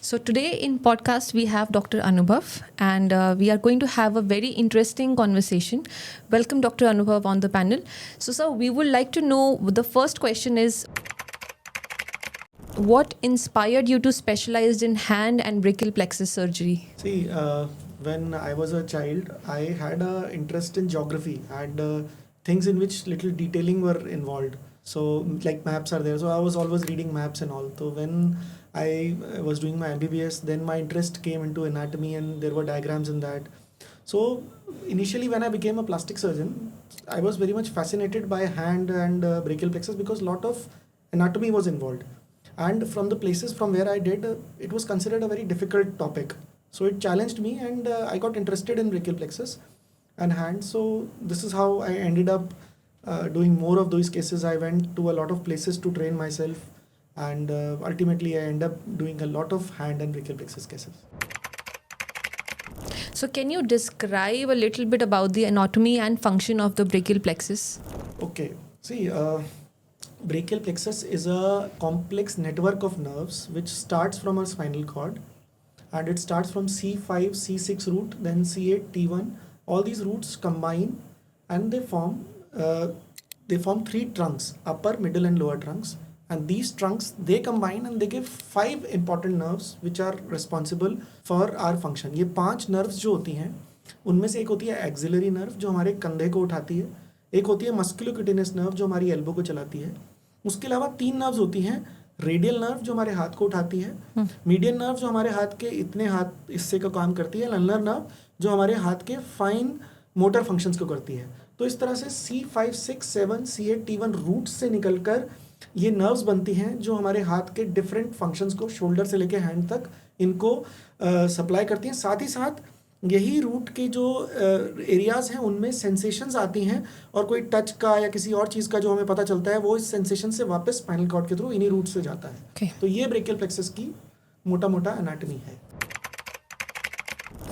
So today in podcast we have Dr. Anubhav, and we are going to have a very interesting conversation. Welcome Dr. Anubhav on the panel. So sir, we would like to know, the first question is, what inspired you to specialize in hand and brachial plexus surgery? See, when I was a child, I had an interest in geography and things in which little detailing were involved. So, like maps are there. So, I was always reading maps and all. So, when I was doing my MBBS, then my interest came into anatomy and there were diagrams in that. So, initially, when I became a plastic surgeon, I was very much fascinated by hand and brachial plexus because a lot of anatomy was involved. And from the places from where I did, it was considered a very difficult topic. So it challenged me and I got interested in brachial plexus and hand. So this is how I ended up doing more of those cases. I went to a lot of places to train myself and ultimately I ended up doing a lot of hand and brachial plexus cases. So can you describe a little bit about the anatomy and function of the brachial plexus? Okay, see, brachial plexus is a complex network of nerves which starts from our spinal cord, and it starts from C5, C6 root, then C8, T1. All these roots combine and they form three trunks, upper, middle and lower trunks. And these trunks, they combine and they give 5 important nerves which are responsible for our function. ये 5 nerves जो होती हैं, उनमें से एक होती है axillary nerve जो हमारे कंधे को उठाती है, एक होती है मस्कुलोक्यूटेनियस नर्व जो हमारी एल्बो को चलाती है, उसके अलावा 3 नर्व्स होती हैं, रेडियल नर्व जो हमारे हाथ को उठाती है, मीडियन नर्व जो हमारे हाथ के इतने हाथ हिस्से का काम करती है, लल्नर नर्व जो हमारे हाथ के फाइन मोटर फंक्शंस को करती है. तो इस तरह से C5, 6, 7, C8, T1 रूट्स से निकलकर ये नर्व्स बनती हैं जो हमारे हाथ के डिफरेंट फंक्शंस को शोल्डर से लेकर हैंड तक इनको सप्लाई करती हैं. साथ ही साथ यही रूट के जो एरियाज़ हैं उनमें सेंसेशंस आती हैं और कोई टच का या किसी और चीज़ का जो हमें पता चलता है वो इस सेंसेशन से वापस स्पाइनल कॉर्ड के थ्रू इन्हीं रूट से जाता है. Okay. तो ये ब्रेकियल प्लेक्सस की मोटा मोटा एनाटॉमी है.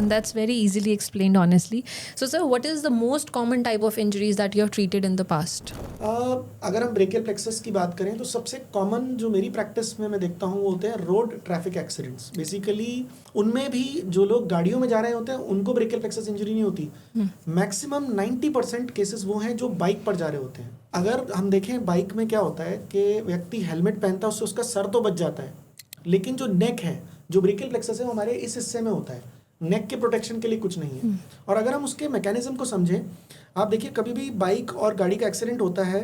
And that's very easily explained, honestly. So sir, what is the most common type of injuries that you have treated in the past? अगर हम ब्रेकियल प्लेक्सस की बात करें तो सबसे कॉमन जो मेरी प्रैक्टिस में मैं देखता हूँ वो होते हैं रोड ट्रैफिक एक्सीडेंट्स. बेसिकली उनमें भी जो लोग गाड़ियों में जा रहे होते हैं उनको ब्रेकियल प्लेक्सस इंजरी नहीं होती. मैक्सिमम 90% केसेस वो हैं जो बाइक पर जा रहे होते हैं. अगर हम देखें बाइक में क्या होता है कि व्यक्ति हेलमेट पहनता है उससे उसका सर तो बच जाता है, लेकिन जो नेक है, जो ब्रेकियल प्लेक्सस है वो हमारे इस हिस्से में होता है. नेक के प्रोटेक्शन के लिए कुछ नहीं है. और अगर हम उसके मैकेनिज्म को समझें, आप देखिए कभी भी बाइक और गाड़ी का एक्सीडेंट होता है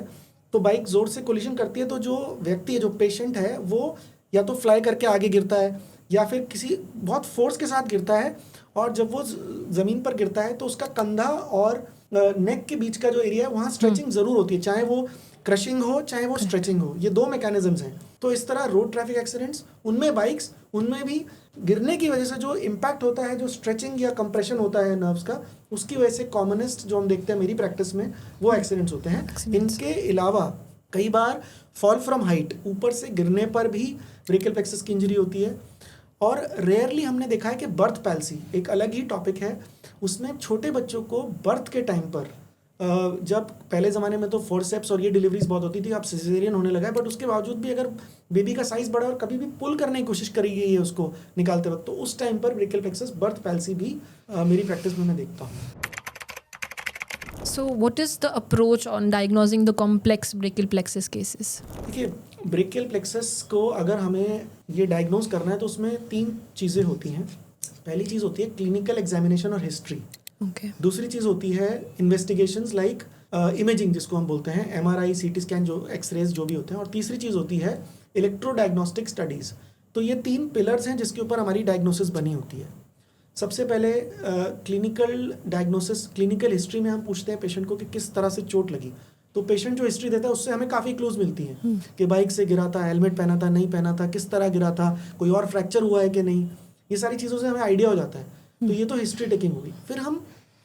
तो बाइक ज़ोर से कोलिजन करती है तो जो व्यक्ति है, जो पेशेंट है, वो या तो फ्लाई करके आगे गिरता है या फिर किसी बहुत फोर्स के साथ गिरता है. और जब वो ज़मीन पर गिरता है तो उसका कंधा और नेक के बीच का जो एरिया है वहाँ स्ट्रेचिंग ज़रूर होती है, चाहे वो क्रशिंग हो चाहे वो स्ट्रेचिंग हो. ये 2 मैकेनिज्म्स हैं. तो इस तरह रोड ट्रैफिक एक्सीडेंट्स, उनमें बाइक्स, उनमें भी गिरने की वजह से जो इम्पैक्ट होता है, जो स्ट्रेचिंग या कंप्रेशन होता है नर्व्स का, उसकी वजह से कॉमनेस्ट जो हम देखते हैं मेरी प्रैक्टिस में वो एक्सीडेंट्स होते हैं. इनके अलावा कई बार फॉल फ्रॉम हाइट, ऊपर से गिरने पर भी ब्रेकियल प्लेक्सस की इंजरी होती है. और रेयरली हमने देखा है कि बर्थ पैल्सी एक अलग ही टॉपिक है. उसमें छोटे बच्चों को बर्थ के टाइम पर, जब पहले ज़माने में तो फोर्सेप्स और ये डिलीवरीज बहुत होती थी, अब सिजेरियन होने लगा है, बट उसके बावजूद भी अगर बेबी का साइज़ बढ़ा और कभी भी पुल करने की कोशिश करी गई है उसको निकालते वक्त, तो उस टाइम पर ब्रेकियल प्लेक्सस बर्थ पैल्सी भी मेरी प्रैक्टिस में मैं देखता हूँ. So what is the approach on diagnosing the complex brachial plexus cases? देखिए, ब्रेकियल प्लेक्सस को अगर हमें ये डायग्नोज करना है तो उसमें 3 चीज़ें होती हैं. पहली चीज़ होती है क्लिनिकल एग्जामिनेशन और हिस्ट्री. Okay. दूसरी चीज़ होती है इन्वेस्टिगेशंस लाइक इमेजिंग, जिसको हम बोलते हैं MRI, CT स्कैन, जो एक्सरेज जो भी होते हैं. और तीसरी चीज़ होती है इलेक्ट्रो डायग्नोस्टिक स्टडीज़. तो ये 3 पिलर्स हैं जिसके ऊपर हमारी डायग्नोसिस बनी होती है. सबसे पहले क्लिनिकल डायग्नोसिस, क्लिनिकल हिस्ट्री में हम पूछते हैं पेशेंट को कि किस तरह से चोट लगी. तो पेशेंट जो हिस्ट्री देता है उससे हमें काफ़ी क्लूज मिलती हैं कि बाइक से गिरा था, हेलमेट पहना था, नहीं पहना था, किस तरह गिरा था, कोई और फ्रैक्चर हुआ है कि नहीं. ये सारी चीज़ों से हमें आइडिया हो जाता है. तो ये तो हिस्ट्री टेकिंग होगी. फिर हम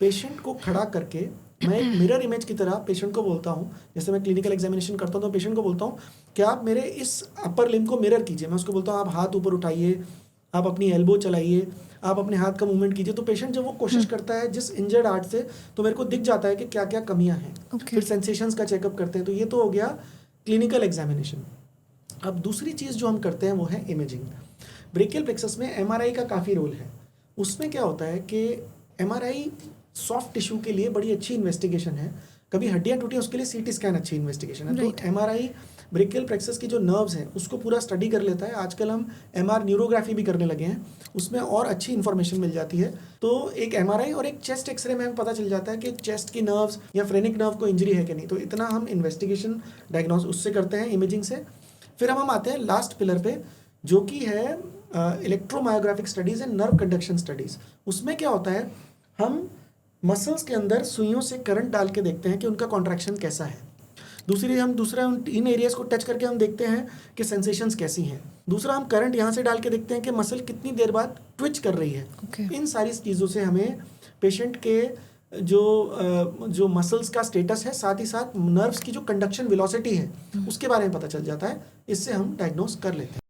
पेशेंट को खड़ा करके, मैं एक मिरर इमेज की तरह पेशेंट को बोलता हूँ, जैसे मैं क्लिनिकल एग्जामिनेशन करता हूँ तो पेशेंट को बोलता हूँ कि आप मेरे इस अपर लिम्ब को मिरर कीजिए. मैं उसको बोलता हूँ आप हाथ ऊपर उठाइए, आप अपनी एल्बो चलाइए, आप अपने हाथ का मूवमेंट कीजिए. तो पेशेंट जब वो कोशिश करता है जिस इंजर्ड आर्ट से, तो मेरे को दिख जाता है कि क्या क्या कमियां हैं. फिर सेंसेशंस का चेकअप करते हैं. तो ये तो हो गया क्लिनिकल एग्जामिनेशन. अब दूसरी चीज़ जो हम करते हैं वो है इमेजिंग. ब्रेकियल प्लेक्सस में एमआरआई का काफ़ी रोल है। उसमें क्या होता है कि एमआरआई सॉफ्ट टिश्यू के लिए बड़ी अच्छी इन्वेस्टिगेशन है। कभी हड्डियाँ टूटी उसके लिए सीटी स्कैन अच्छी इन्वेस्टिगेशन है। Right. तो एमआरआई ब्रेकियल प्लेक्सस की जो नर्व्स हैं उसको पूरा स्टडी कर लेता है। आजकल हम एमआर न्यूरोग्राफी भी करने लगे हैं, उसमें और अच्छी इन्फॉर्मेशन मिल जाती है। तो एक एमआरआई और एक चेस्ट एक्सरे में हमें पता चल जाता है कि चेस्ट की नर्व्स या फ्रेनिक नर्व को इंजरी है कि नहीं। तो इतना हम इन्वेस्टिगेशन डायग्नोस उससे करते हैं, इमेजिंग से। फिर हम आते हैं लास्ट पिलर पे, जो कि है electromyographic studies and nerve conduction studies. उसमें क्या होता है, हम मसल्स के अंदर सुइयों से करंट डाल के देखते हैं कि उनका कॉन्ट्रैक्शन कैसा है। दूसरा इन एरियाज़ को टच करके हम देखते हैं कि सेंसेशंस कैसी हैं। दूसरा हम करंट यहाँ से डाल के देखते हैं कि मसल कितनी देर बाद ट्विच कर रही है। Okay. इन सारी चीज़ों से हमें पेशेंट के जो मसल्स का स्टेटस है, साथ ही साथ नर्व्स की जो कंडक्शन वेलोसिटी है उसके बारे में पता चल जाता है। इससे हम डायग्नोस कर लेते हैं।